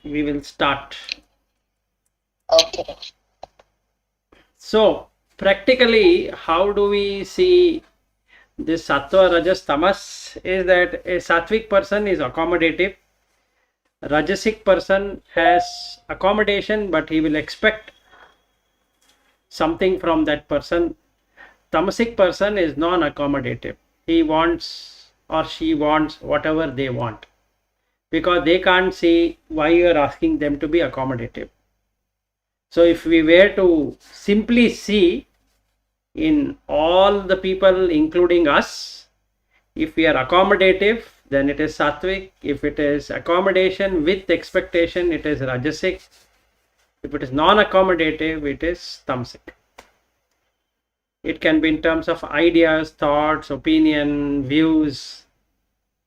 we will start. Okay. So, practically, how do we see this sattva, rajas, tamas? Is that a sattvic person is accommodative, rajasic person has accommodation, but he will expect something from that person. Tamasic person is non-accommodative. He wants or she wants whatever they want, because they can't see why you are asking them to be accommodative. So if we were to simply see in all the people, including us, if we are accommodative, then it is sattvic. If it is accommodation with expectation, it is rajasic. If it is non-accommodative, it is tamasic. It can be in terms of ideas, thoughts, opinion, views,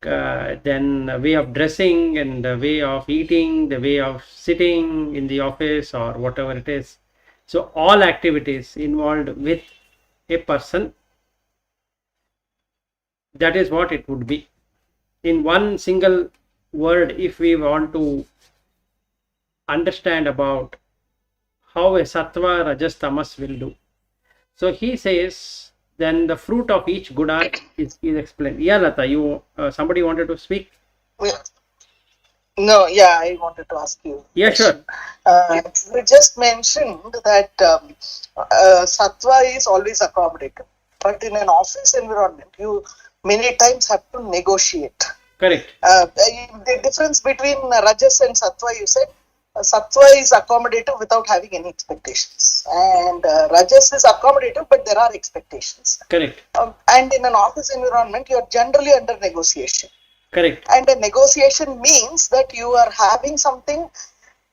then the way of dressing and the way of eating, the way of sitting in the office or whatever it is. So all activities involved with a person, that is what it would be. In one single word, if we want to understand about how a sattva, rajas, tamas will do. So he says, then the fruit of each guna is explained. Yeah, Lata, you somebody wanted to speak? No, yeah, I wanted to ask you. Yeah, sure. You just mentioned that sattva is always accommodative, but in an office environment, you many times have to negotiate. Correct. The difference between rajas and sattva, you said, sattva is accommodative without having any expectations, and rajas is accommodative, but there are expectations. Correct. And in an office environment, you are generally under negotiation. Correct. And a negotiation means that you are having something,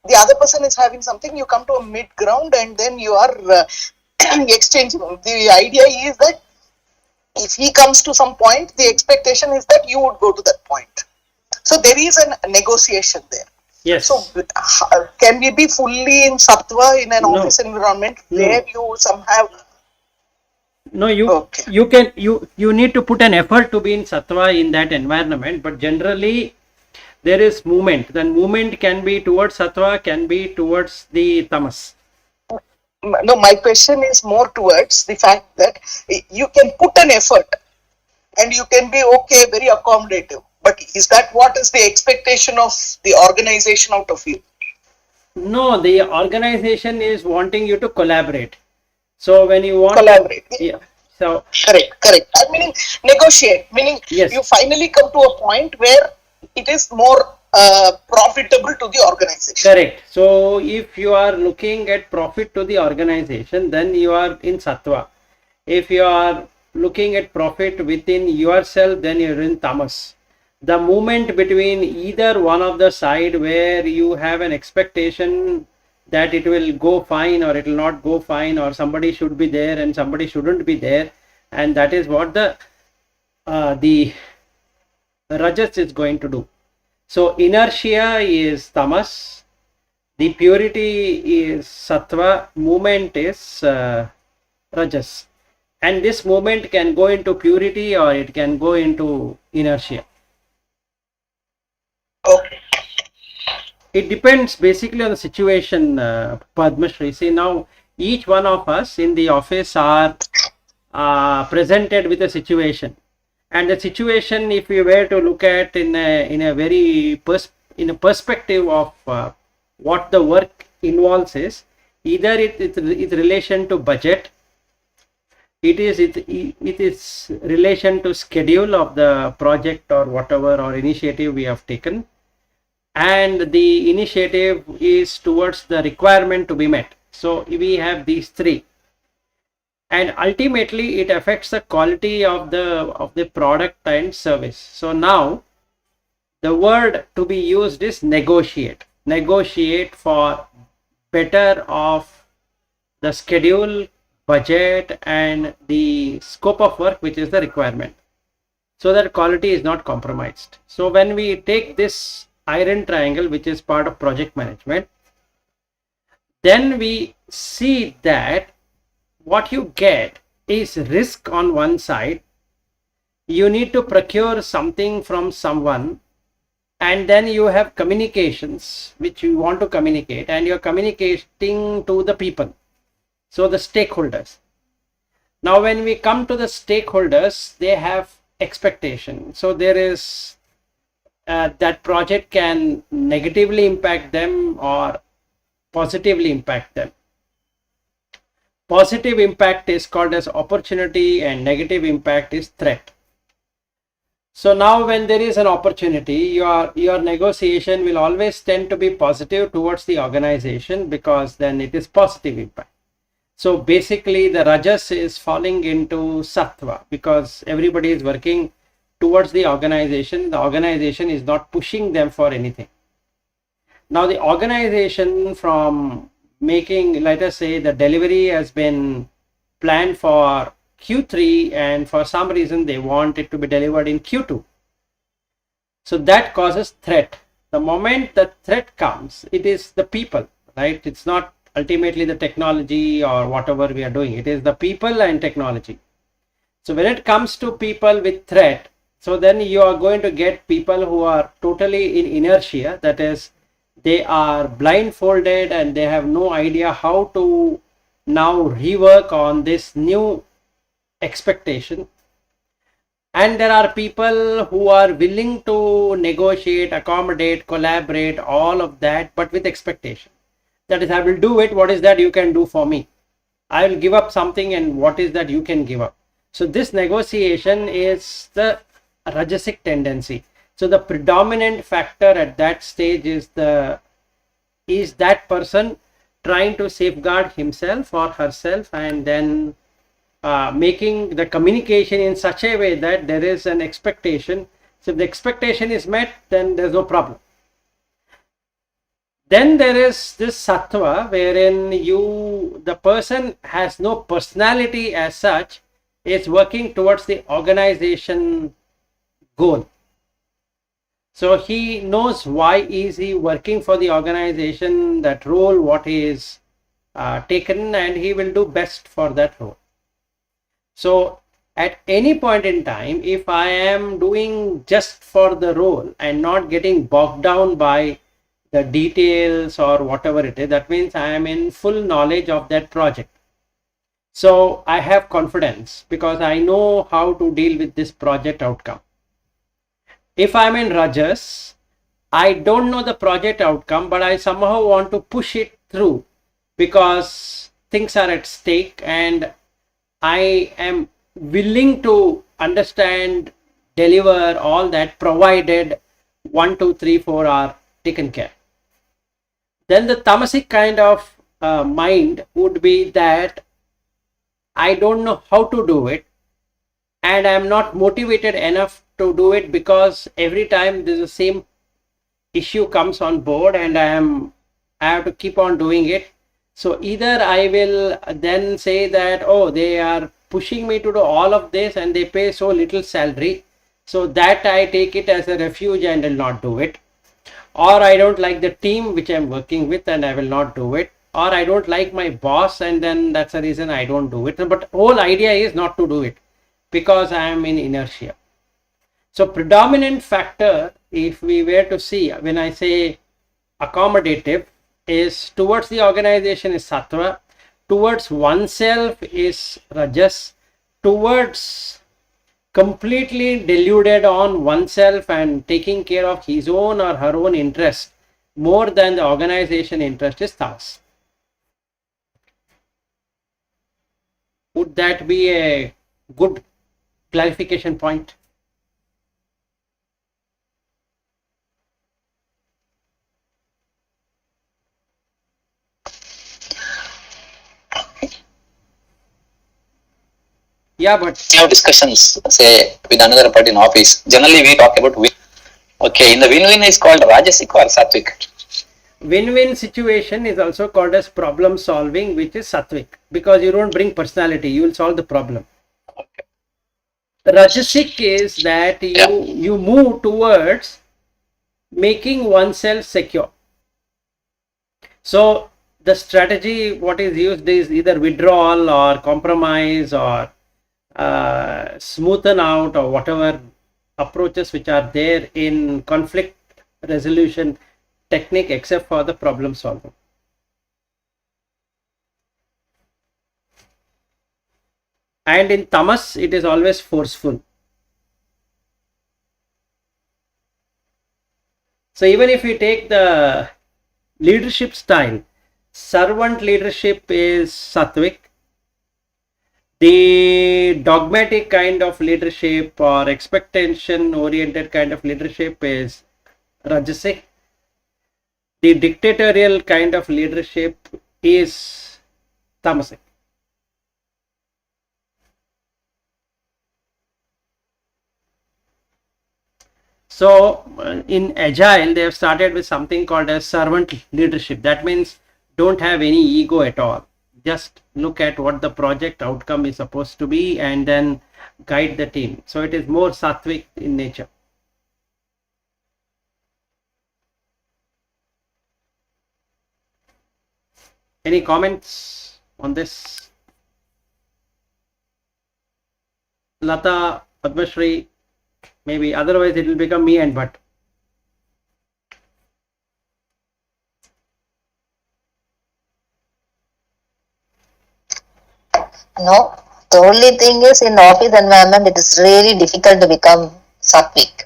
the other person is having something, you come to a mid ground and then you are exchanging. The idea is that if he comes to some point, the expectation is that you would go to that point. So there is a negotiation there. Yes. So can we be fully in sattva in an office environment where you somehow... No, you need to put an effort to be in sattva in that environment, but generally there is movement. Then movement can be towards sattva, can be towards the tamas. No, my question is more towards the fact that you can put an effort and you can be okay, very accommodative. But is that what is the expectation of the organization out of you? No, the organization is wanting you to collaborate. So when you want collaborate, yeah. So correct. I mean, negotiate. Meaning, yes, you finally come to a point where it is more profitable to the organization. Correct. So if you are looking at profit to the organization, then you are in sattva. If you are looking at profit within yourself, then you are in tamas. The movement between either one of the side where you have an expectation that it will go fine or it will not go fine, or somebody should be there and somebody shouldn't be there, and that is what the rajas is going to do. So inertia is tamas, the purity is sattva, movement is rajas, and this movement can go into purity or it can go into inertia. Okay. It depends basically on the situation, Padmashri. See, now each one of us in the office are presented with a situation, and the situation, if we were to look at in a very perspective of what the work involves, is either it's relation to budget, it is relation to schedule of the project or whatever or initiative we have taken, and the initiative is towards the requirement to be met. So we have these three, and ultimately it affects the quality of the product and service. So now the word to be used is negotiate for better of the schedule, budget, and the scope of work, which is the requirement, so that quality is not compromised. So when we take this iron triangle, which is part of project management, then we see that what you get is risk on one side. You need to procure something from someone, and then you have communications which you want to communicate, and you're communicating to the people, so the stakeholders. Now when we come to the stakeholders, they have expectation, so there is that project can negatively impact them or positively impact them. Positive impact is called as opportunity and negative impact is threat. So now when there is an opportunity, your negotiation will always tend to be positive towards the organization, because then it is positive impact. So basically the rajas is falling into sattva, because everybody is working towards the organization. The organization is not pushing them for anything. Now the organization, from making, let us say the delivery has been planned for Q3 and for some reason they want it to be delivered in Q2. So that causes threat. The moment the threat comes, it is the people, right? It's not ultimately the technology or whatever we are doing. It is the people and technology. So when it comes to people with threat, so then you are going to get people who are totally in inertia, that is, they are blindfolded and they have no idea how to now rework on this new expectation. And there are people who are willing to negotiate, accommodate, collaborate, all of that, but with expectation. That is, I will do it. What is that you can do for me? I will give up something, and what is that you can give up? So this negotiation is the rajasic tendency. So the predominant factor at that stage is that person trying to safeguard himself or herself, and then making the communication in such a way that there is an expectation. So if the expectation is met, then there's no problem. Then there is this sattva, wherein the person has no personality as such, is working towards the organization goal. So he knows why is he working for the organization, that role, what is taken, and he will do best for that role. So at any point in time, if I am doing just for the role and not getting bogged down by the details or whatever it is, that means I am in full knowledge of that project. So I have confidence because I know how to deal with this project outcome. If I'm in rajas, I don't know the project outcome, but I somehow want to push it through because things are at stake and I am willing to understand, deliver all that, provided 1, 2, 3, 4 are taken care. Then the tamasic kind of mind would be that I don't know how to do it and I am not motivated enough to do it, because every time there's the same issue comes on board and I have to keep on doing it. So either I will then say that, oh, they are pushing me to do all of this and they pay so little salary, so that I take it as a refuge and will not do it. Or I don't like the team which I'm working with and I will not do it. Or I don't like my boss and then that's the reason I don't do it. But whole idea is not to do it because I am in inertia. So predominant factor, if we were to see, when I say accommodative, is towards the organization is sattva, towards oneself is rajas, towards completely deluded on oneself and taking care of his own or her own interest more than the organization interest is tamas. Would that be a good clarification point? Yeah, but have discussions, say, with another party in office. Generally, we talk about win. Okay, in the win-win is called rajasic or sattvic? Win-win situation is also called as problem solving, which is sattvic, because you don't bring personality, you will solve the problem. Okay. Rajasic is that you move towards making oneself secure. So the strategy what is used is either withdrawal or compromise or smoothen out or whatever approaches which are there in conflict resolution technique except for the problem solving. And in tamas, it is always forceful. So even if you take the leadership style, servant leadership is sattvic. The dogmatic kind of leadership or expectation oriented kind of leadership is rajasic. The dictatorial kind of leadership is tamasic. So in agile, they have started with something called as servant leadership. That means don't have any ego at all. Just look at what the project outcome is supposed to be and then guide the team. So it is more sattvic in nature. Any comments on this? Lata, Padmashri, maybe, otherwise it will become me and but. No, the only thing is in office environment, it is really difficult to become sattvic.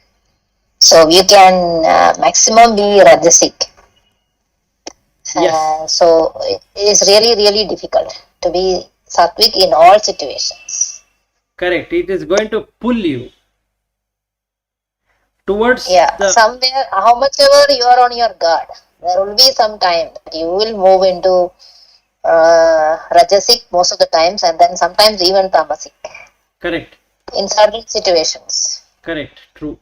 So you can maximum be rajasic. Yes. So it is really, really difficult to be sattvic in all situations. Correct. It is going to pull you towards somewhere, how much ever you are on your guard, there will be some time that you will move into rajasic most of the times, and then sometimes even tamasic. Correct. In certain situations. Correct. True.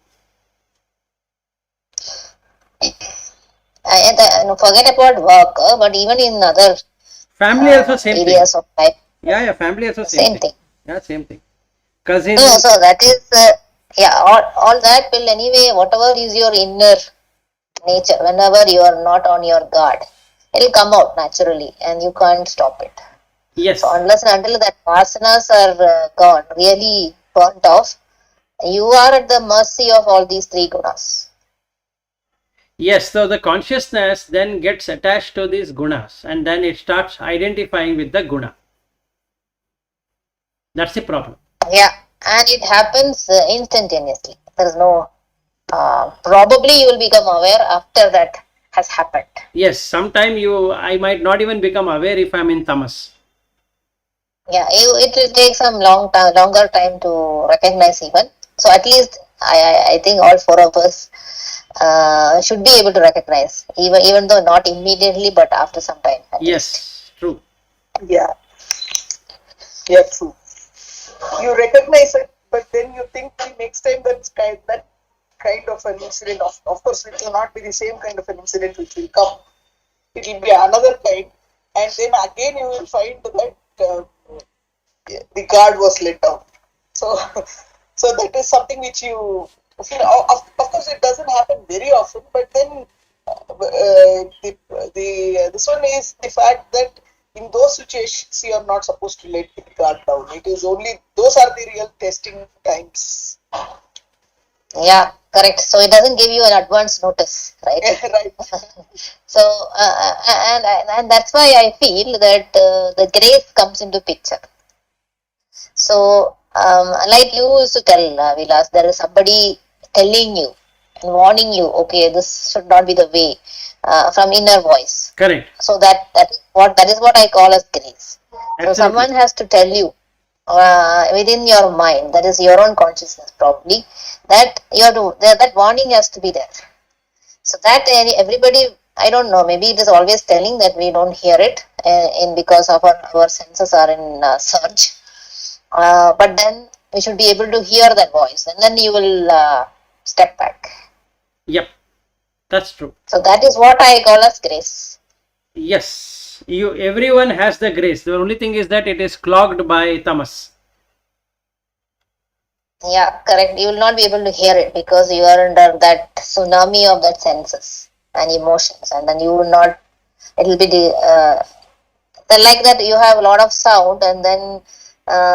Forget about work, but even in other family also same areas thing. of life. Yeah, family also same thing. Yeah, same thing. Cousins. No, so that is all that will anyway, whatever is your inner nature, whenever you are not on your guard, it will come out naturally and you can't stop it. Yes. So unless and until that vasanas are gone, really burnt off, you are at the mercy of all these three gunas. Yes, so the consciousness then gets attached to these gunas and then it starts identifying with the guna. That's the problem. Yeah, and it happens instantaneously. There is no, probably you will become aware after that has happened. Yes, sometime I might not even become aware if I'm in tamas. Yeah, it will take some longer time to recognize even. So at least I think all four of us should be able to recognize, even though not immediately, but after some time. Yes, true. Yeah, true. You recognize it, but then you think the next time that kind of an incident, of course, it will not be the same kind of an incident which will come. It will be another kind, and then again you will find that the guard was let down. So that is something which you feel. Of course, it doesn't happen very often, but then this one is the fact that in those situations you are not supposed to let the guard down. It is only those are the real testing times. Yeah, correct. So it doesn't give you an advance notice, right? Right. So and that's why I feel that the grace comes into picture. So like you used to tell, Vilas, there is somebody telling you and warning you, okay, this should not be the way, from inner voice. Correct. So that is what I call as grace. Absolutely. So someone has to tell you within your mind, that is your own consciousness probably, that that warning has to be there. So that everybody, I don't know, maybe it is always telling that we don't hear it because of our senses are in surge. But then we should be able to hear that voice, and then you will step back. Yep, that's true. So that is what I call as grace. Yes, everyone has the grace. The only thing is that it is clogged by tamas. Yeah, correct. You will not be able to hear it because you are under that tsunami of that senses and emotions, and then you will not. It will be like that. You have a lot of sound, and then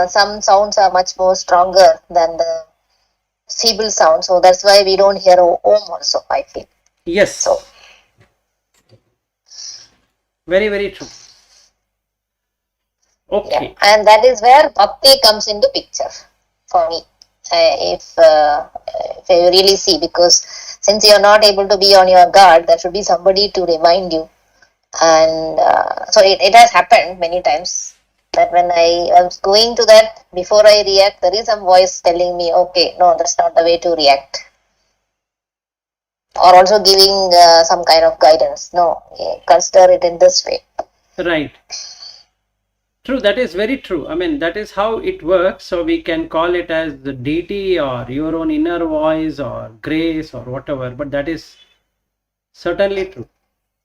some sounds are much more stronger than the feeble sound. So that's why we don't hear Om also, I feel. Yes. So Very, very true. yeah, Okay. and that is where bhakti comes into picture for me. If you really see, because since you are not able to be on your guard, there should be somebody to remind you. And so it has happened many times that when I was going to that, before I react, there is some voice telling me, okay, no, that's not the way to react. Or also giving some kind of guidance. No, consider it in this way. Right. True, that is very true. I mean, that is how it works. So we can call it as the deity or your own inner voice or grace or whatever, but that is certainly true.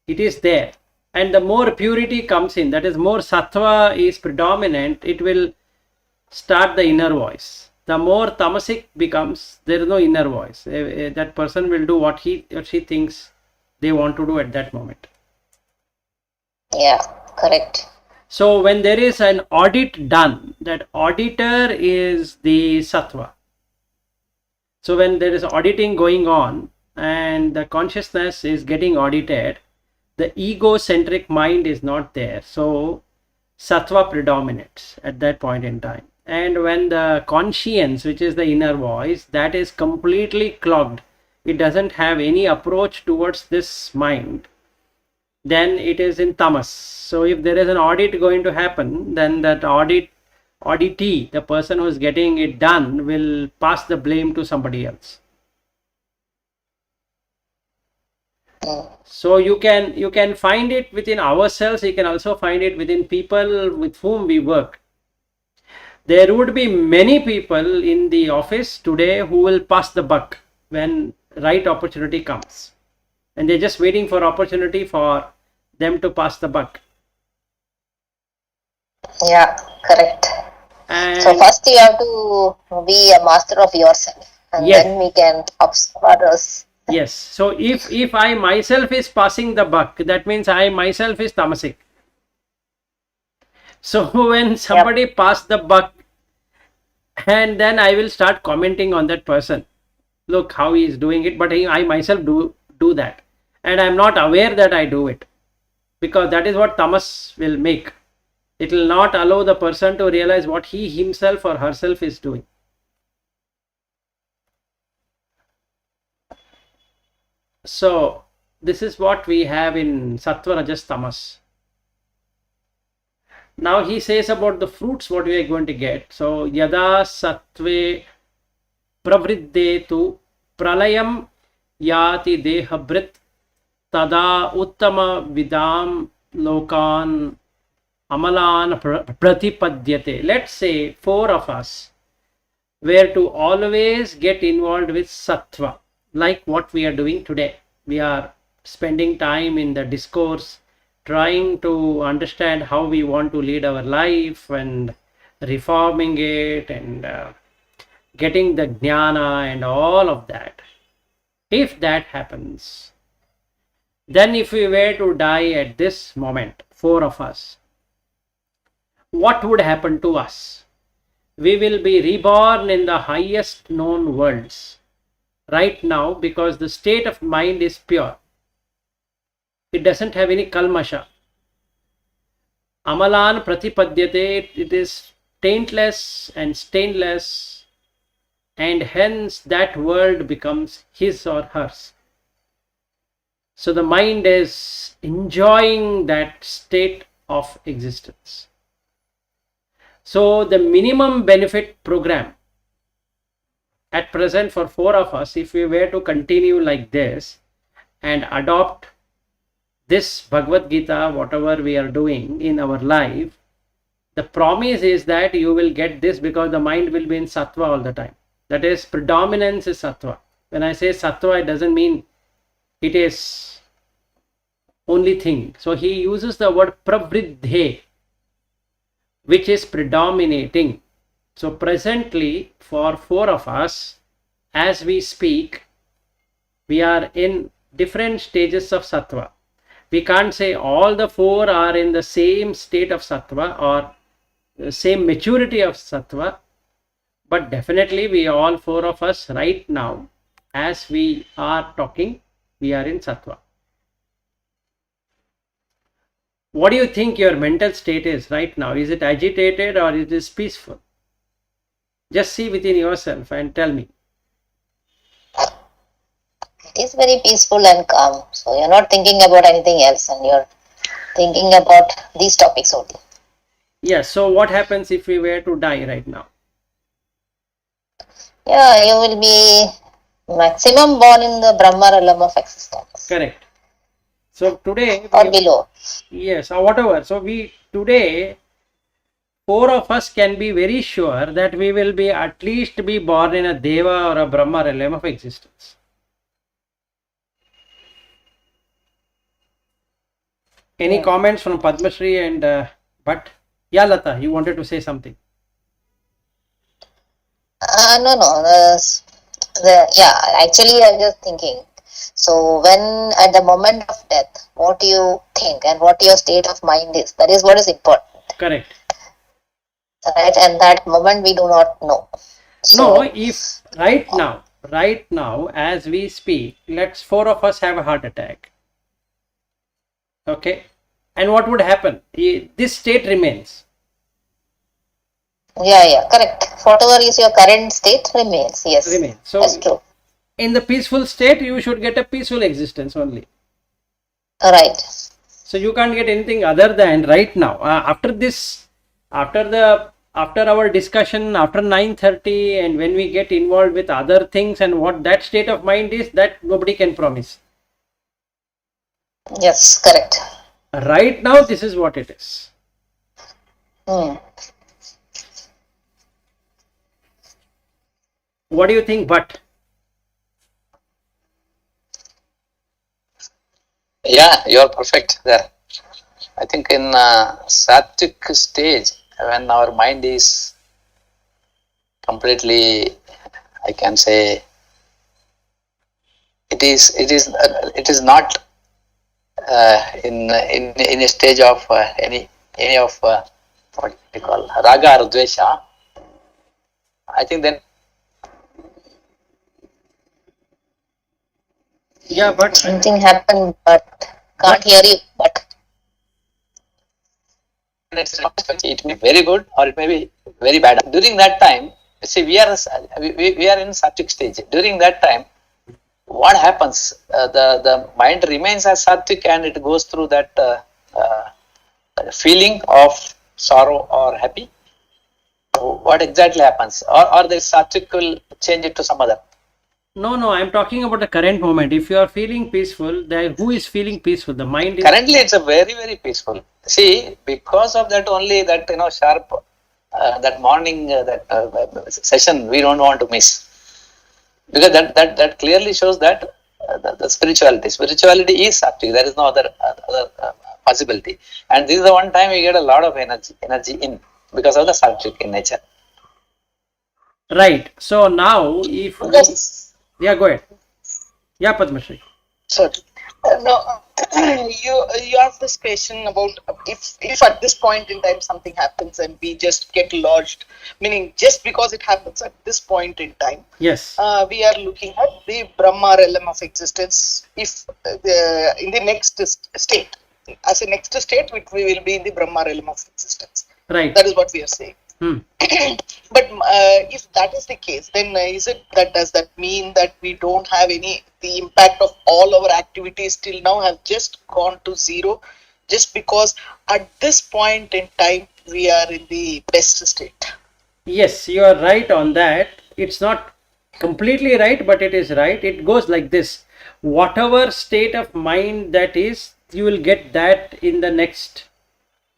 It is there. And the more purity comes in, that is, more sattva is predominant, it will start the inner voice. The more tamasic becomes, there is no inner voice. That person will do what he or she thinks they want to do at that moment. Yeah, correct. So when there is an audit done, that auditor is the sattva. So when there is auditing going on and the consciousness is getting audited, the egocentric mind is not there. So sattva predominates at that point in time. And when the conscience, which is the inner voice, that is completely clogged, it doesn't have any approach towards this mind, then it is in tamas. So if there is an audit going to happen, then that auditee, the person who is getting it done, will pass the blame to somebody else. So you can find it within ourselves. You can also find it within people with whom we work. There would be many people in the office today who will pass the buck when right opportunity comes, and they're just waiting for opportunity for them to pass the buck. Yeah, correct. And So first you have to be a master of yourself, and yes, then we can observe others. yes. So if I myself is passing the buck, that means I myself is tamasic. So when somebody pass the buck, and then I will start commenting on that person. Look how he is doing it, but I myself do that, and I'm not aware that I do it, because that is what tamas will make. It will not allow the person to realize what he himself or herself is doing. So this is what we have in sattva, rajas, tamas. Now he says about the fruits what we are going to get. So yada sattve pravriddetu pralayam yati dehabrit tada uttama vidam lokan amalan pratipadyate. Let's say 4 of us were to always get involved with sattva, like what we are doing today. We are spending time in the discourse, trying to understand how we want to lead our life and reforming it and getting the jnana and all of that. If that happens, then if we were to die at this moment, 4 of us, what would happen to us? We will be reborn in the highest known worlds right now, because the state of mind is pure. It doesn't have any kalmasha. Amalan pratipadyate, it is taintless and stainless, and hence that world becomes his or hers. So the mind is enjoying that state of existence. So the minimum benefit program at present for 4 of us, if we were to continue like this and adopt this Bhagvadgita, whatever we are doing in our life, the promise is that you will get this, because the mind will be in sattva all the time. That is, predominance is sattva. When I say sattva, it doesn't mean it is only thing. So he uses the word pravriddhe, which is predominating. So presently for 4 of us, as we speak, we are in different stages of sattva. We can't say all the 4 are in the same state of sattva or the same maturity of sattva, but definitely we all 4 of us right now, as we are talking, We are in sattva. What do you think your mental state is right now? Is it agitated or is it peaceful? Just see within yourself and tell me. It is very peaceful and calm. So you're not thinking about anything else and you're thinking about these topics only. Yes, so what happens if we were to die right now? Yeah, you will be maximum born in the Brahma realm of existence. Correct. So today, Or below. yes, or whatever. So today, 4 of us can be very sure that we will be at least be born in a Deva or a Brahma realm of existence. Any comments from Padmashri and Bhatt? Yeah, Lata, you wanted to say something. No. Actually, I'm just thinking. So, when at the moment of death, what you think and what your state of mind is, that is what is important. Correct. Right? And that moment we do not know. So, no, if right now, as we speak, let's 4 of us have a heart attack. Okay. And what would happen? This state remains. Yeah, correct. Whatever is your current state remains. Yes. Remains. So, that's true. In the peaceful state, you should get a peaceful existence only. Right. So you can't get anything other than right now. After our discussion, after 9:30, and when we get involved with other things and what that state of mind is, that nobody can promise. Yes, correct. Right now, this is what it is. What do you think, Bhatt? Yeah, you're perfect there. I think in sattvic stage, when our mind is completely, I can say, it is not in a stage of any of what we call raga or dvesha. I think then. Yeah, but something happened, but can't hear you. But it may be very good or it may be very bad. During that time, see, we are in sattvic stage. During that time, what happens? The mind remains as sattvic and it goes through that feeling of sorrow or happy. What exactly happens? Or the sattvic will change it to some other. No, I'm talking about the current moment. If you are feeling peaceful, then who is feeling peaceful? The mind is... Currently, it's a very, very peaceful. See, because of that only that, sharp, that morning, session, we don't want to miss. Because that clearly shows that the spirituality is sattvic. There is no other possibility. And this is the one time we get a lot of energy in because of the sattvic in nature. Right. So now, if... Yes. Yeah, go ahead. Yeah, Padmashri. Sure. No, you asked this question about if at this point in time something happens and we just get lodged, meaning just because it happens at this point in time. Yes. We are looking at the Brahma realm of existence. If in the next state, as a next state, we will be in the Brahma realm of existence. Right. That is what we are saying. But if that is the case, then does that mean that we don't have the impact of all our activities till now have just gone to zero, just because at this point in time we are in the best state? Yes, you are right on that. It's not completely right, but it is right. It goes like this. Whatever state of mind that is, you will get that in the next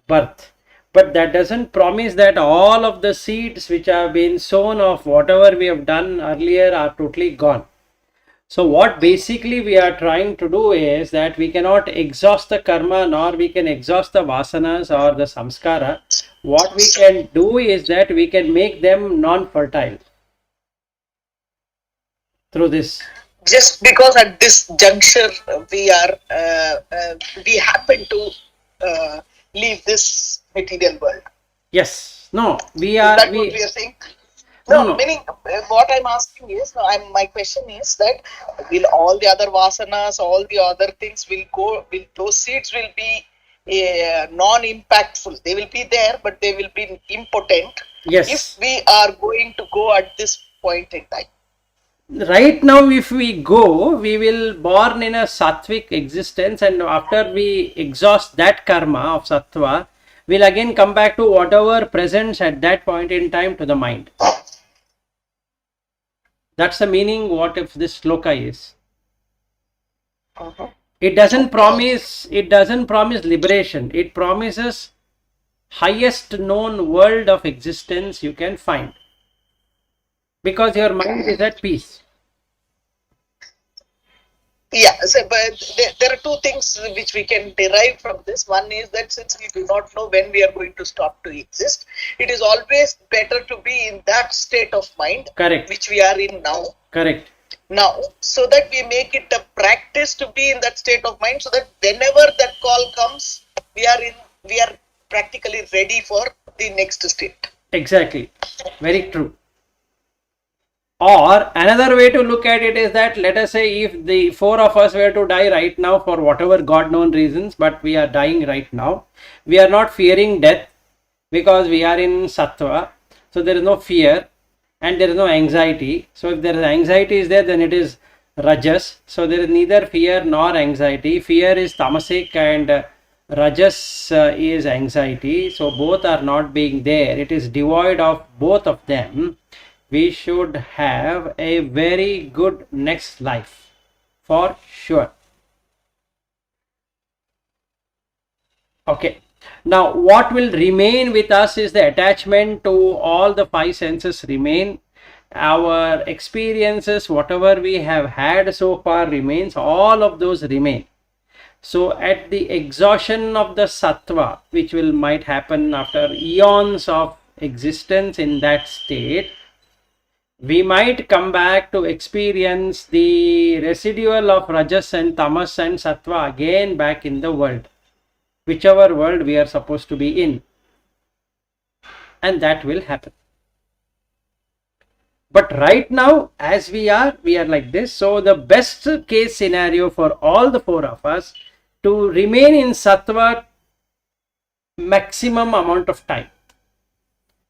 birth. But that doesn't promise that all of the seeds which have been sown of whatever we have done earlier are totally gone. So what basically we are trying to do is that we cannot exhaust the karma nor we can exhaust the vasanas or the samskara. What we can do is that we can make them non-fertile through this. Just because at this juncture we happen to leave this material world. Yes. No, Is that what we are saying? No. Meaning what I'm asking is, my question is that will all the other vasanas, all the other things will those seeds will be non-impactful. They will be there, but they will be impotent. Yes. If we are going to go at this point in time. Right now, if we go, we will born in a sattvic existence, and after we exhaust that karma of sattva, we'll again come back to whatever presents at that point in time to the mind. That's the meaning what if this sloka is. It doesn't promise liberation. It promises highest known world of existence you can find, because your mind is at peace. Yeah, so, but there are two things which we can derive from this. One is that since we do not know when we are going to stop to exist, it is always better to be in that state of mind, Correct. which we are in now. Correct. Now, so that we make it a practice to be in that state of mind, so that whenever that call comes, we are practically ready for the next state. Exactly. Very true. Or another way to look at it is that, let us say if the four of us were to die right now for whatever God known reasons, but we are dying right now, we are not fearing death because we are in sattva. So there is no fear and there is no anxiety. So if there is anxiety is there, then it is rajas. So there is neither fear nor anxiety. Fear is tamasic and rajas is anxiety. So both are not being there. It is devoid of both of them. We should have a very good next life for sure. Okay. Now what will remain with us is the attachment to all the five senses remain. Our experiences, whatever we have had so far remains, all of those remain. So at the exhaustion of the sattva, which might happen after eons of existence in that state, we might come back to experience the residual of rajas and tamas and sattva again back in the world, whichever world we are supposed to be in, and that will happen. But right now, as we are like this. So the best case scenario for all the four of us to remain in sattva maximum amount of time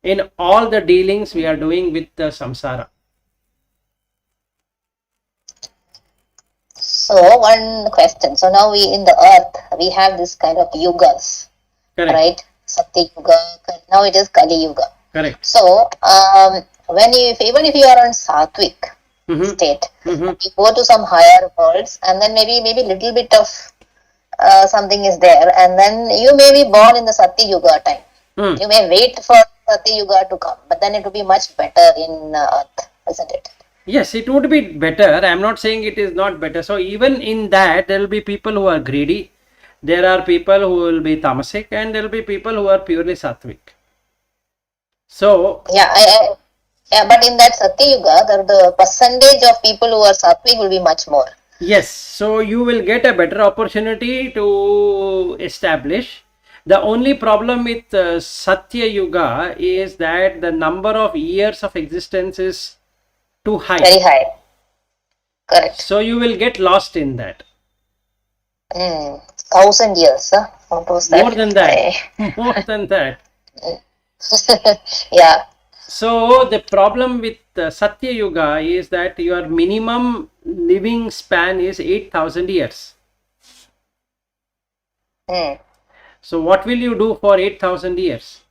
in all the dealings we are doing with the samsara. So one question. So now we in the earth, we have this kind of yugas, Correct. right? Satya Yuga. Now it is Kali Yuga. Correct. So even if you are on sattvic state, you go to some higher worlds, and then maybe little bit of something is there, and then you may be born in the Satya Yuga time. You may wait for Satya Yuga to come, but then it will be much better in earth, isn't it? Yes, it would be better. I am not saying it is not better. So even in that, there will be people who are greedy. There are people who will be tamasic, and there will be people who are purely sattvic. So yeah, but in that Satya Yuga, the percentage of people who are sattvic will be much more. yes, so you will get a better opportunity to establish. The only problem with Satya Yuga is that the number of years of existence is too high. Very high. Correct. So you will get lost in that. 1,000 years, huh? What was that? More than that. More than that. Yeah. So the problem with Satya Yuga is that your minimum living span is 8,000 years. So what will you do for 8,000 years?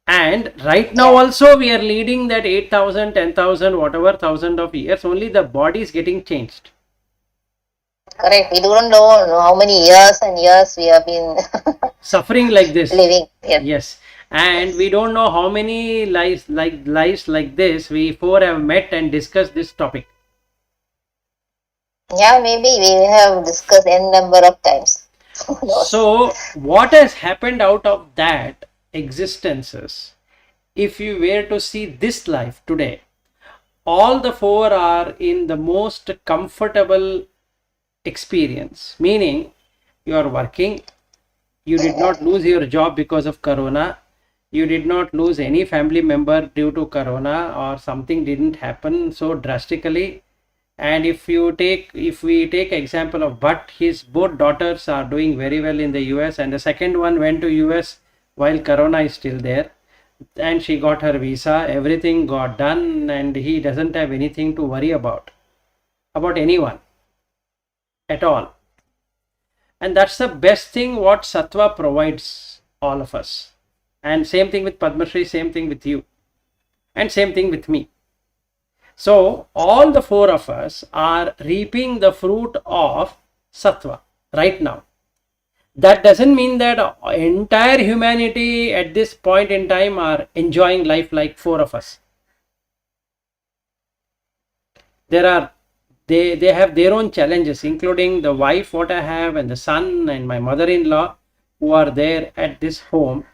And right now also we are leading that 8,000, 10,000, whatever thousand of years, only the body is getting changed. Correct. We don't know how many years and years we have been Suffering like this. living. Yes. Yes. And we don't know how many lives like this we four have met and discussed this topic. Yeah, maybe we have discussed n number of times. So what has happened out of that existences, if you were to see this life today, all the four are in the most comfortable experience, meaning you are working, you did not lose your job because of corona, you did not lose any family member due to corona, or something didn't happen so drastically. And if we take example of Bhatt, his both daughters are doing very well in the US, and the second one went to US while corona is still there, and she got her visa, everything got done, and he doesn't have anything to worry about anyone at all. And that's the best thing what sattva provides all of us. And same thing with Padma Shri, same thing with you, and same thing with me. So all the four of us are reaping the fruit of sattva right now. That doesn't mean that entire humanity at this point in time are enjoying life like four of us. They have their own challenges, including the wife what I have, and the son, and my mother-in-law who are there at this home.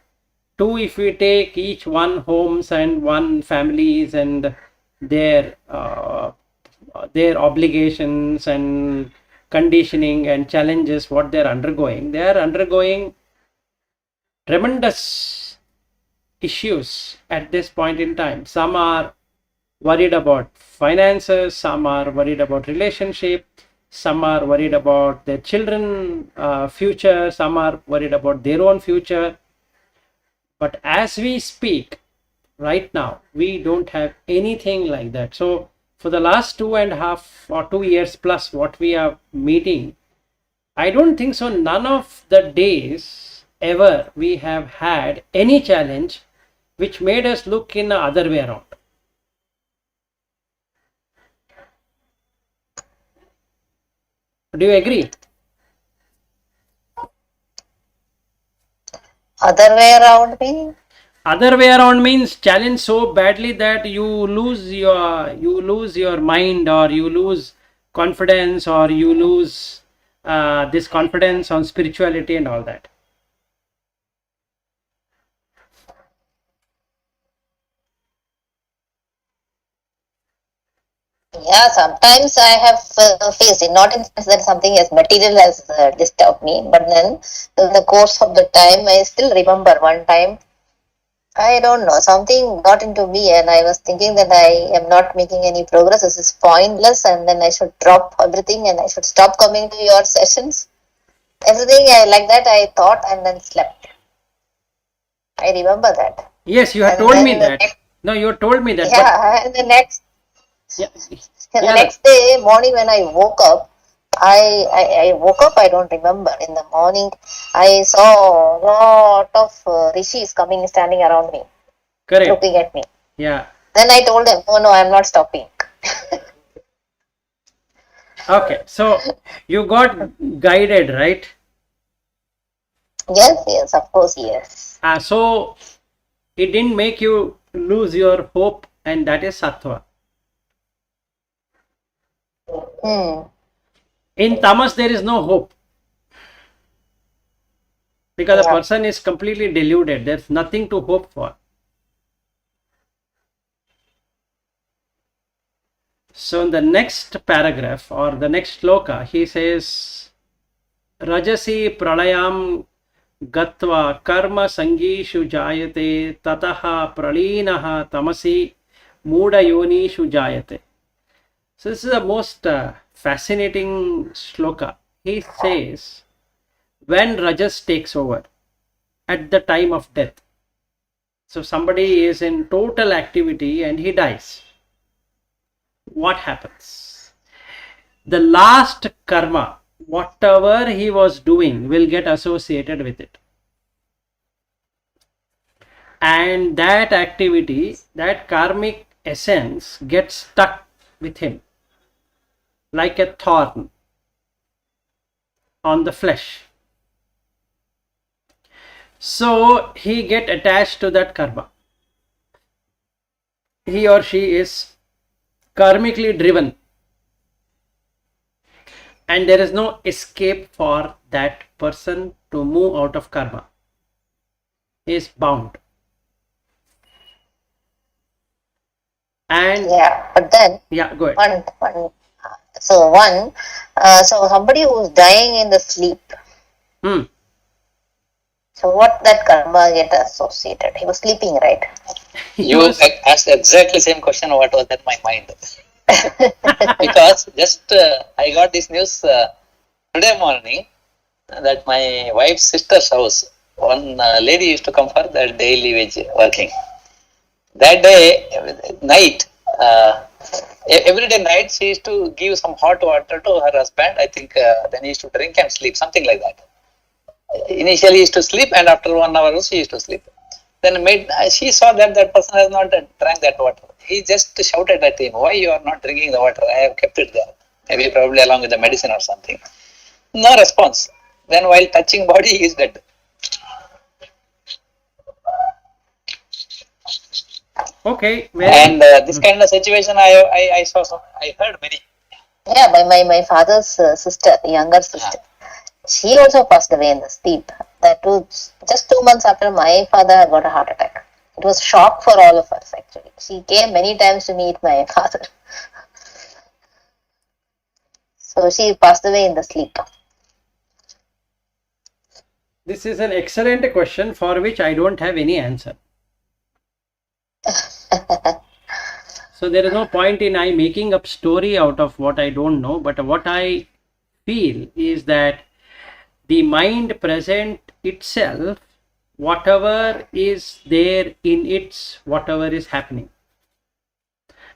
Two, if we take each one homes and one families and their obligations and conditioning and challenges what they are undergoing tremendous issues at this point in time. Some are worried about finances, some are worried about relationship, some are worried about their children future, some are worried about their own future. But as we speak right now, we don't have anything like that. So for the last 2.5 or 2 years plus what we are meeting, I don't think so none of the days ever we have had any challenge which made us look in the other way around. Do you agree? Other way around me? Other way around means challenge so badly that you lose your mind, or you lose confidence, or you lose this confidence on spirituality and all that. Yeah, sometimes I have faced it, not in the sense that something as material has disturbed me, but then in the course of the time, I still remember one time, I don't know, something got into me and I was thinking that I am not making any progress, this is pointless, and then I should drop everything and I should stop coming to your sessions. Everything like that I thought, and then slept. I remember that. Yes, you have And told me then the that. next, No, you have told me that. yeah, and the next Yeah, the yeah, next day morning when I woke up, I woke up, I don't remember. In the morning, I saw a lot of rishis coming, standing around me, correct. looking at me. Yeah. Then I told them, no, I'm not stopping. Okay, so you got guided, right? Yes, of course, yes. So it didn't make you lose your hope, and that is sattva. In tamas, there is no hope, because the person is completely deluded. There's nothing to hope for. So in the next paragraph or the next shloka, he says, Rajasi pralayam gatva karma sangishu jayate tataha pralinaha tamasi muda yonishu jayate. So this is the most fascinating shloka. He says, when Rajas takes over at the time of death, so somebody is in total activity and he dies, what happens? The last karma, whatever he was doing, will get associated with it. And that activity, that karmic essence gets stuck with him like a thorn on the flesh. So he get attached to that karma. He or she is karmically driven, and there is no escape for that person to move out of karma. He is bound. And but then go ahead. So somebody who's dying in the sleep. So what that karma get associated? He was sleeping, right? You asked exactly same question what was in my mind. Because just I got this news today morning that my wife's sister's house, one lady used to come for the daily wage working. That day, night, every day night, she used to give some hot water to her husband. I think then he used to drink and sleep, something like that. Initially, he used to sleep, and after 1 hour, she used to sleep. Then she saw that that person has not drank that water. He just shouted at him, "Why you are not drinking the water? I have kept it there. Maybe probably along with the medicine or something." No response. Then while touching body, he is dead. Okay, And this kind of situation, I saw some, I heard many. Yeah, my father's sister, younger sister, she also passed away in the sleep. That was just 2 months after my father got a heart attack. It was shock for all of us actually. She came many times to meet my father. So she passed away in the sleep. This is an excellent question for which I don't have any answer. So there is no point in I making up story out of what I don't know, but what I feel is that the mind present itself, whatever is there in its, whatever is happening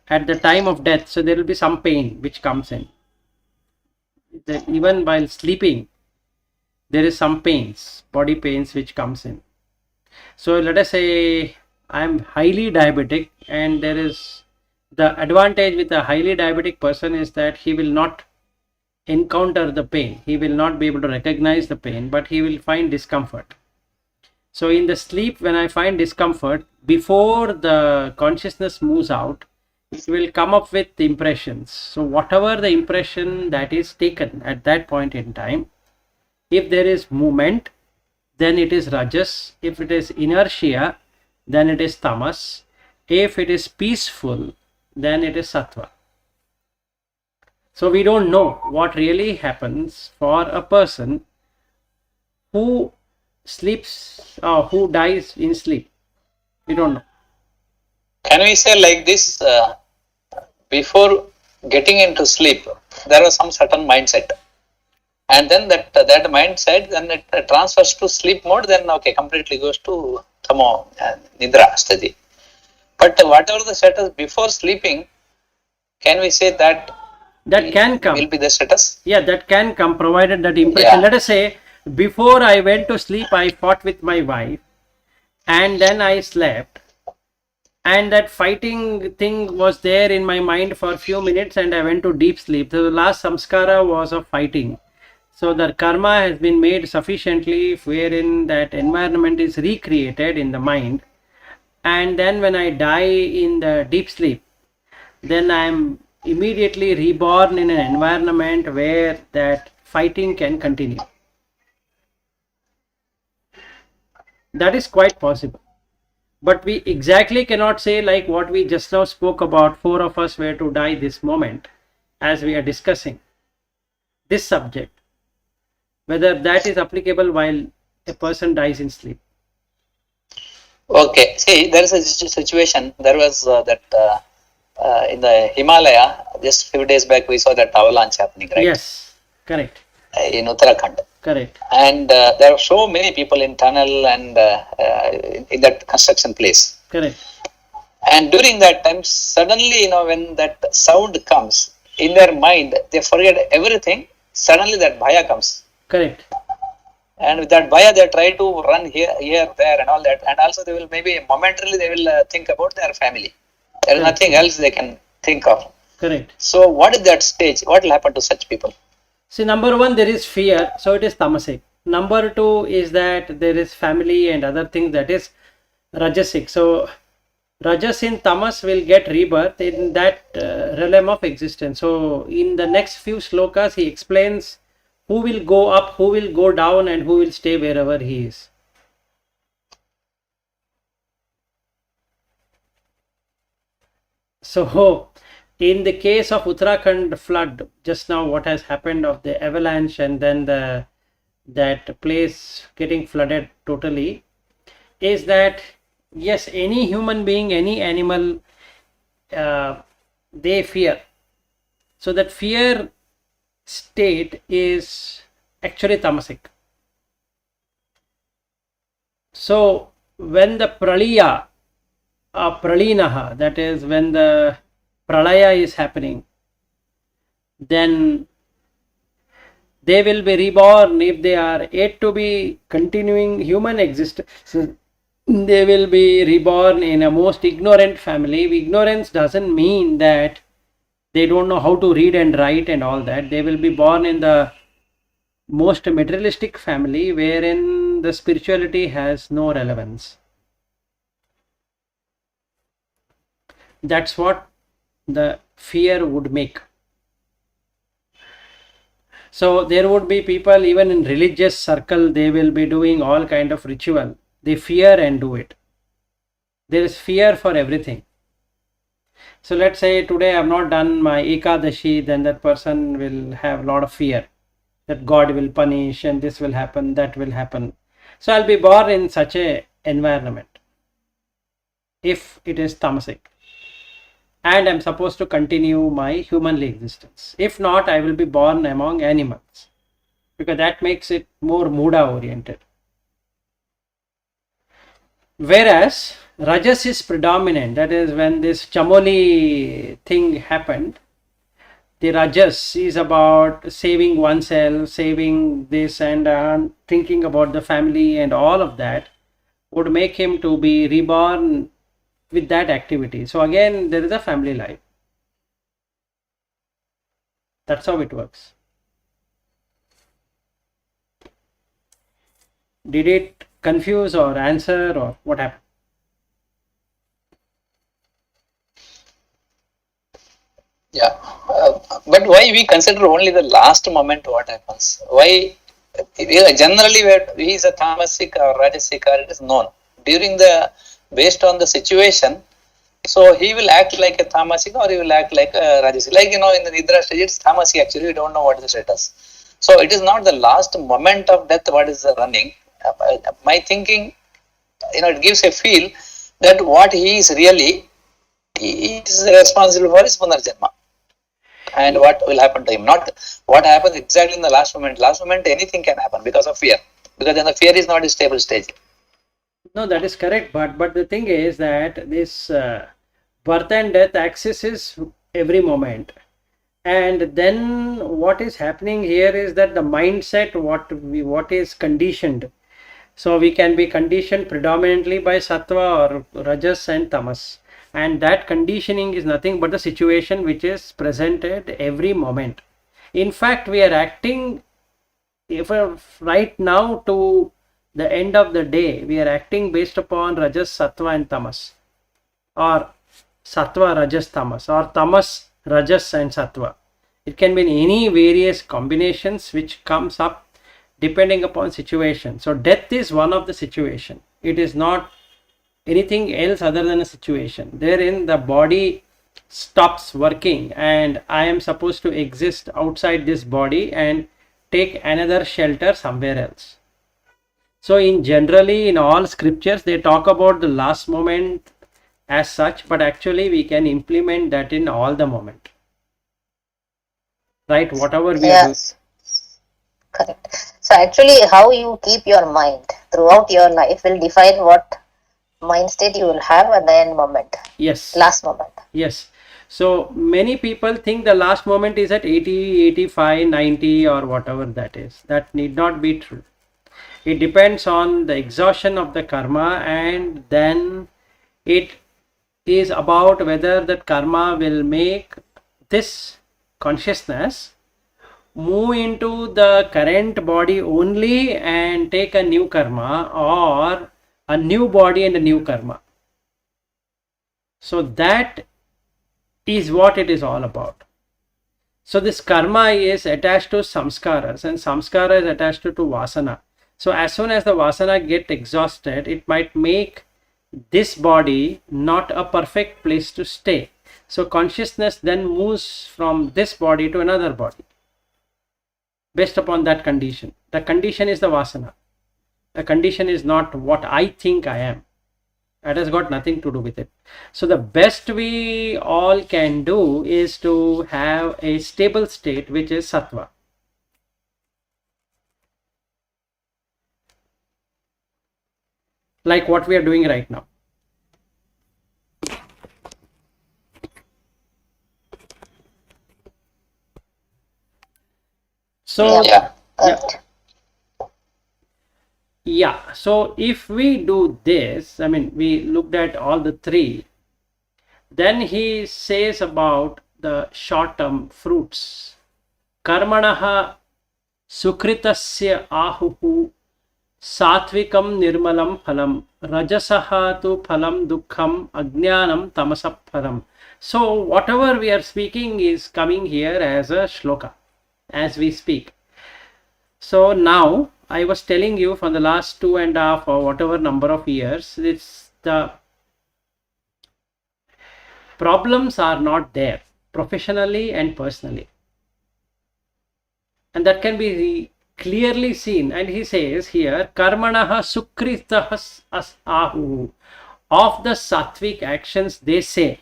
at the time of death. So there will be some pain which comes in. That even while sleeping, there is some pains, body pains which comes in. So let us say I am highly diabetic, and there is the advantage with a highly diabetic person is that he will not encounter the pain. He will not be able to recognize the pain, but he will find discomfort. So in the sleep, when I find discomfort, before the consciousness moves out, it will come up with impressions. So whatever the impression that is taken at that point in time, if there is movement, then it is rajas. If it is inertia, then it is tamas. If it is peaceful, then it is sattva. So we don't know what really happens for a person who sleeps or who dies in sleep. We don't know. Can we say like this? Before getting into sleep, there was some certain mindset, and then that mindset, then it transfers to sleep mode. Then completely goes to tamo nidra sthiti. But whatever the status before sleeping, can we say that can come? Will be the status? Yeah, that can come, provided that impression. Yeah. Let us say before I went to sleep, I fought with my wife, and then I slept, and that fighting thing was there in my mind for a few minutes, and I went to deep sleep. The last samskara was of fighting. So the karma has been made sufficiently wherein that environment is recreated in the mind, and then when I die in the deep sleep, then I am immediately reborn in an environment where that fighting can continue. That is quite possible. But we exactly cannot say, like what we just now spoke about, 4 of us were to die this moment as we are discussing this subject, whether that is applicable while a person dies in sleep. Okay, see, there is a situation. There was that in the Himalaya, just few days back, we saw that avalanche happening, right? Yes, correct. In Uttarakhand. Correct. And there are so many people in tunnel and in that construction place. Correct. And during that time, suddenly, when that sound comes in their mind, they forget everything. Suddenly, that bhaya comes. Correct. And with that bhaya, they try to run here, there, and all that. And also, they will maybe momentarily they will think about their family. There is nothing else they can think of. Correct. So, what is that stage? What will happen to such people? See, number one, there is fear, so it is tamasic. Number two is that there is family and other things, that is rajasic. So rajas in tamas will get rebirth in that realm of existence. So in the next few slokas, he explains who will go up, who will go down, and who will stay wherever he is. So in the case of Uttarakhand flood, just now what has happened of the avalanche and then the that place getting flooded totally, is that yes, any human being, any animal, they fear. So that fear state is actually tamasic. So when the pralinaha, that is when the pralaya is happening, then they will be reborn. If they are yet to be continuing human existence, they will be reborn in a most ignorant family. Ignorance doesn't mean that they don't know how to read and write and all that. They will be born in the most materialistic family wherein the spirituality has no relevance. That's what the fear would make. So there would be people even in religious circle, they will be doing all kind of ritual. They fear and do it. There is fear for everything. So let's say today I have not done my Ekadashi, then that person will have a lot of fear that God will punish and this will happen, that will happen. So I'll be born in such a environment if it is tamasic, and I'm supposed to continue my humanly existence. If not, I will be born among animals, because that makes it more Muda oriented. Whereas Rajas is predominant, that is when this Chamoli thing happened, the Rajas is about saving oneself, saving this and thinking about the family, and all of that would make him to be reborn with that activity. So again, there is a family life. That's how it works. Did it confuse or answer, or what happened? Yeah, but why we consider only the last moment what happens? Why? Generally, he is a tamasic or rajasic, or it is known during the, based on the situation. So he will act like a tamasic or he will act like a rajasic. Like, in the nidra stage, it's tamasic actually, we don't know what is the status. So it is not the last moment of death what is running. My thinking, it gives a feel that what he is really, he is responsible for his punarjanma. And what will happen to him, not what happens exactly in the last moment. Last moment, anything can happen because of fear, because then the fear is not a stable stage. No, that is correct, but the thing is that this birth and death axis is every moment, and then what is happening here is that the mindset, what is conditioned. So we can be conditioned predominantly by sattva or rajas and tamas, and that conditioning is nothing but the situation which is presented every moment. In fact, we are acting, if right now to the end of the day, we are acting based upon rajas, sattva and tamas, or sattva, rajas, tamas, or tamas, rajas and sattva. It can be in any various combinations which comes up depending upon situation. So death is one of the situation. It is not anything else other than a situation. Therein the body stops working and I am supposed to exist outside this body and take another shelter somewhere else. So generally in all scriptures they talk about the last moment as such, but actually we can implement that in all the moment. Right? Whatever we are doing. Correct. So actually how you keep your mind throughout your life will define what mind state you will have at the end moment. Yes. Last moment. Yes. So many people think the last moment is at 80, 85, 90 or whatever that is. That need not be true. It depends on the exhaustion of the karma, and then it is about whether that karma will make this consciousness move into the current body only and take a new karma, or a new body and a new karma. So that is what it is all about. So this karma is attached to samskaras, and samskara is attached to vasana. So as soon as the vasana get exhausted, it might make this body not a perfect place to stay. So consciousness then moves from this body to another body. based upon that condition. The condition is the vasana. The condition is not what I think I am. That has got nothing to do with it. So the best we all can do is to have a stable state, which is sattva. Like what we are doing right now. So yeah, so if we do this, I mean, we looked at all the three, then he says about the short-term fruits. Karmanaha sukritasya ahuhu satvikam nirmalam phalam rajasaha tu phalam dukkham ajnanam tamasap phalam. So whatever we are speaking is coming here as a shloka as we speak. So now I was telling you for the last 2.5 or whatever number of years, it's the problems are not there professionally and personally, and that can be clearly seen. And he says here, karmanaha sukritah ahu, of the sattvic actions they say,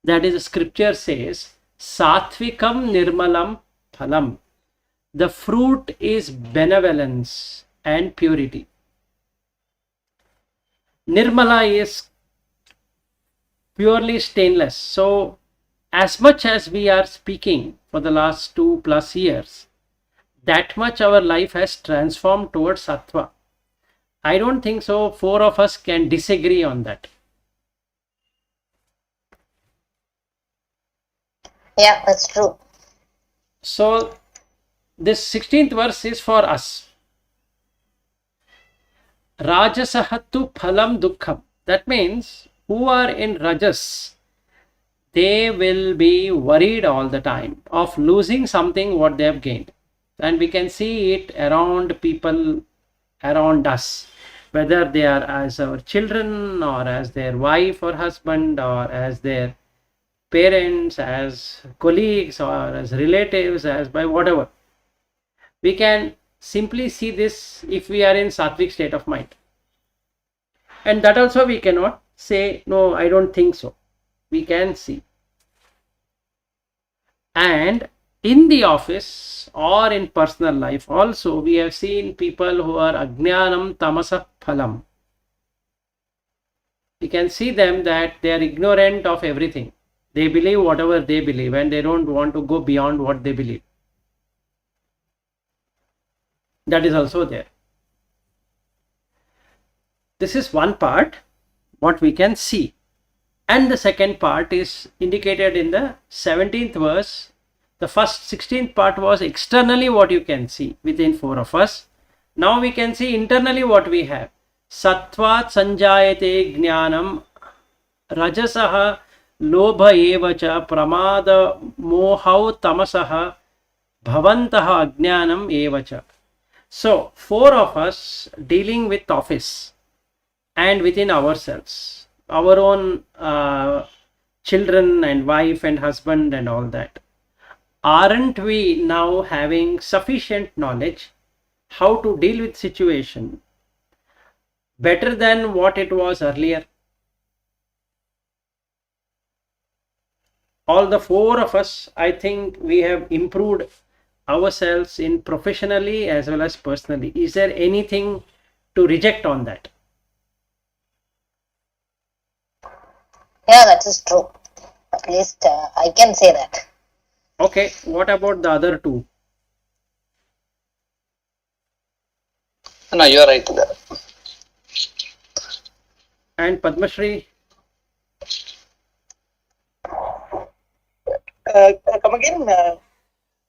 that is, the scripture says, satvikam nirmalam phalam, the fruit is benevolence and purity. Nirmala is purely stainless. So as much as we are speaking for the last 2+ years, that much our life has transformed towards sattva. I don't think so 4 of us can disagree on that. Yeah, that's true. So this 16th verse is for us. Rajasahatu phalam dukkham. That means who are in rajas, they will be worried all the time of losing something what they have gained. And we can see it around people around us, whether they are as our children or as their wife or husband or as their parents, as colleagues or as relatives, as by whatever. We can simply see this if we are in sattvic state of mind. And that also we cannot say, no, I don't think so. We can see. And in the office or in personal life also, we have seen people who are ajnanam tamasa phalam. We can see them that they are ignorant of everything. They believe whatever they believe and they don't want to go beyond what they believe. That is also there. This is one part, what we can see. And the second part is indicated in the 17th verse. The first 16th part was externally what you can see within 4 of us. Now we can see internally what we have. Sattvat sanjayate jnanam rajasaha lobha evacha pramada mohau tamasaha bhavantaha ajnanam evacha. So 4 of us dealing with office and within ourselves, our own children and wife and husband and all that. Aren't we now having sufficient knowledge how to deal with situation better than what it was earlier? All the 4 of us, I think we have improved ourselves in professionally as well as personally. Is there anything to reject on that? Yeah, that is true. At least I can say that. Okay, what about the other 2? No, you are right. And Padmashri? Come again?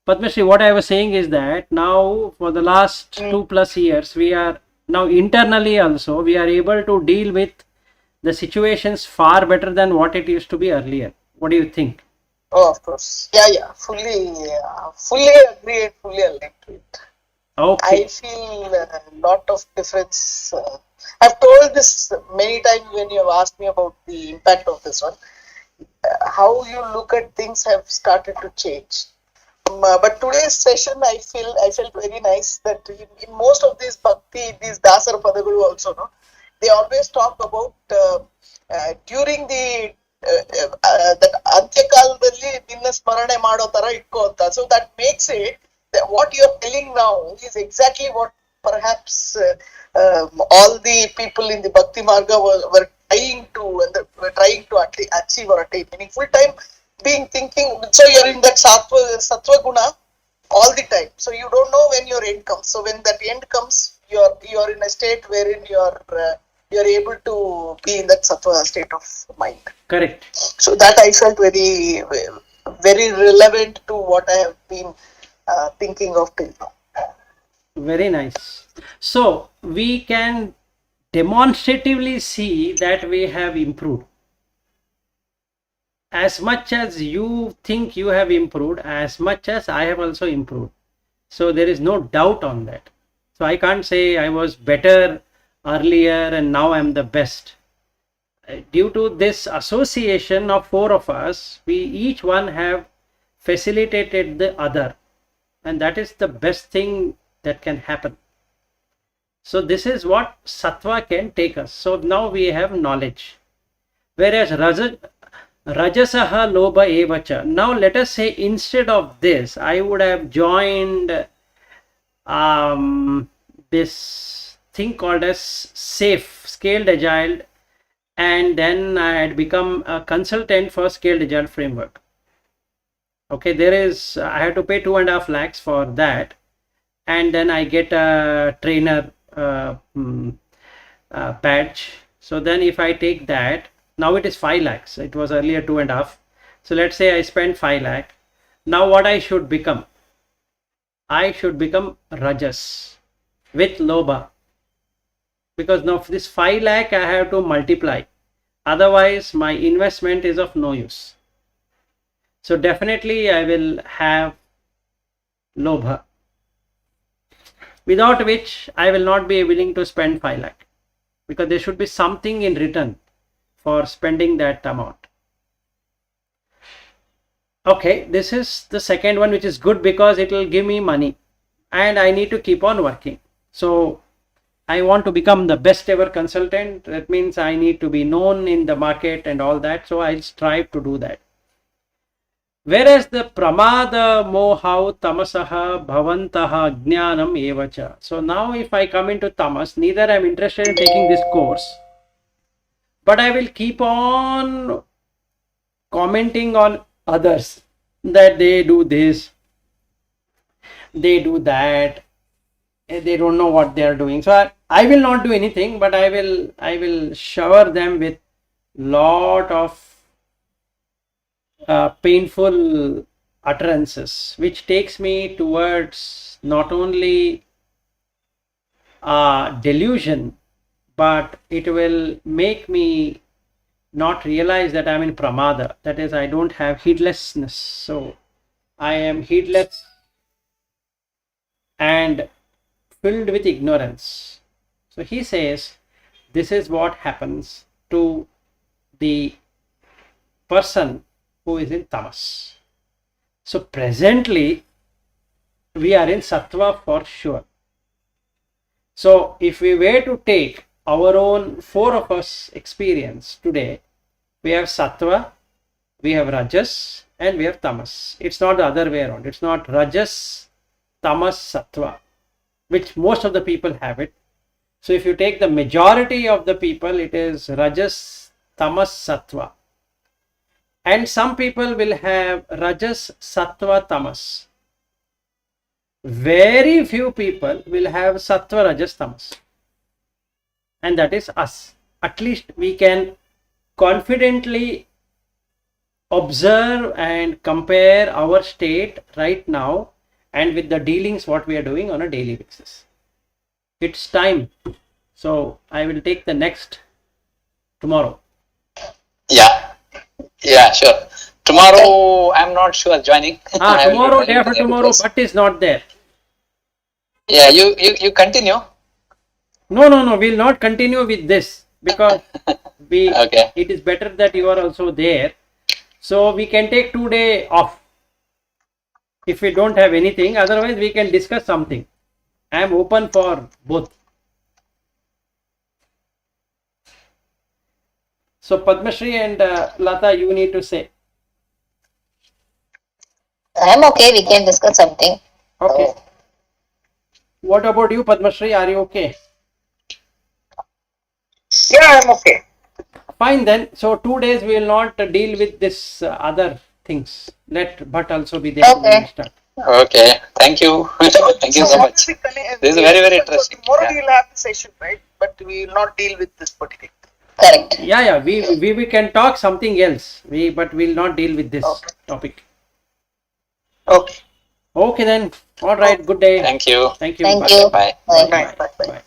Padmashri, what I was saying is that now for the last 2+ years, we are now internally also, we are able to deal with the situations far better than what it used to be earlier. What do you think? Oh, of course. Yeah. Fully agree and fully aligned to it. Okay. I feel a lot of difference. I've told this many times when you have asked me about the impact of this one. How you look at things have started to change. But today's session, I felt very nice that in most of these bhakti, these dasar padagulu also, no, they always talk about during the that ಅಂತ್ಯಕಾಲದಲ್ಲಿ ನಿನ್ನ ಸ್ಮರಣೆ ಮಾಡೋ ತರ ಇಟ್ಕೋ ಅಂತ. So that makes it that what you're telling now is exactly what perhaps all the people in the Bhakti Marga were trying to achieve or attain. Meaning full time being thinking, so you're in that sattva guna all the time. So you don't know when your end comes. So when that end comes, you're in a state wherein you're able to be in that sattva state of mind. Correct. So that I felt very relevant to what I have been thinking of till now. Very nice. So we can demonstratively see that we have improved. As much as you think you have improved, as much as I have also improved. So there is no doubt on that. So I can't say I was better earlier and now I am the best. Due to this association of four of us, we each one have facilitated the other, and that is the best thing that can happen. So this is what sattva can take us. So now we have knowledge, whereas rajasaha lobha evacha. Now let us say instead of this I would have joined this thing called as SAFE, Scaled Agile, and then I had become a consultant for Scaled Agile framework. Okay, I had to pay 2.5 lakhs for that, and then I get a trainer badge. So then if I take that, now it is 5 lakhs. It was earlier 2.5. So let's say I spent 5 lakh. Now what I should become? I should become Rajas with Lobha. Because now this 5 lakh I have to multiply. Otherwise my investment is of no use. So definitely I will have Lobha, without which I will not be willing to spend 5 lakh, because there should be something in return for spending that amount. Okay, this is the second one, which is good because it will give me money and I need to keep on working. So I want to become the best ever consultant. That means I need to be known in the market and all that. So I'll strive to do that. Whereas the pramada mohau tamasaha bhavantaha jnanam evacha. So now if I come into tamas, neither I am interested in taking this course, but I will keep on commenting on others that they do this, they do that, they don't know what they are doing. So I will not do anything, but I will shower them with lot of painful utterances, which takes me towards not only delusion, but it will make me not realize that I am in pramada. That is, I don't have heedlessness. So I am heedless and filled with ignorance. So he says this is what happens to the person who is in tamas. So presently we are in sattva for sure. So if we were to take our own four of us experience today, we have sattva, we have rajas, and we have tamas. It's not the other way around. It's not rajas, tamas, sattva, which most of the people have it. So if you take the majority of the people, it is rajas, tamas, sattva. And some people will have rajas, sattva, tamas. Very few people will have sattva, rajas, tamas. And that is us. At least we can confidently observe and compare our state right now and with the dealings what we are doing on a daily basis. It's time. So I will take the next tomorrow. Yeah, sure. Tomorrow I'm not sure joining. Tomorrow, day after tomorrow, but is not there. Yeah, you continue. No, we'll not continue with this, because Okay. It is better that you are also there. So we can take 2 days off. if we don't have anything. Otherwise, we can discuss something. I am open for both. So, Padmashri and Lata, you need to say. I'm okay. We can discuss something. Okay. So, What about you, Padmashri? Are you okay? Yeah, I'm okay. Fine then. So 2 days we will not deal with this other things. Let Bhatt also be there. Okay. We will start. Okay, thank you. Thank you so what much. will be connect- This is very, very so interesting. tomorrow Yeah. we will have the session, right? But we will not deal with this particular. correct. Yeah. We can talk something else. But we'll not deal with this Okay. topic. Okay. Okay then. All right. Good day. Thank you. Thank you. Thank Bye. you. Bye. Bye. Bye. Bye. Bye. Bye.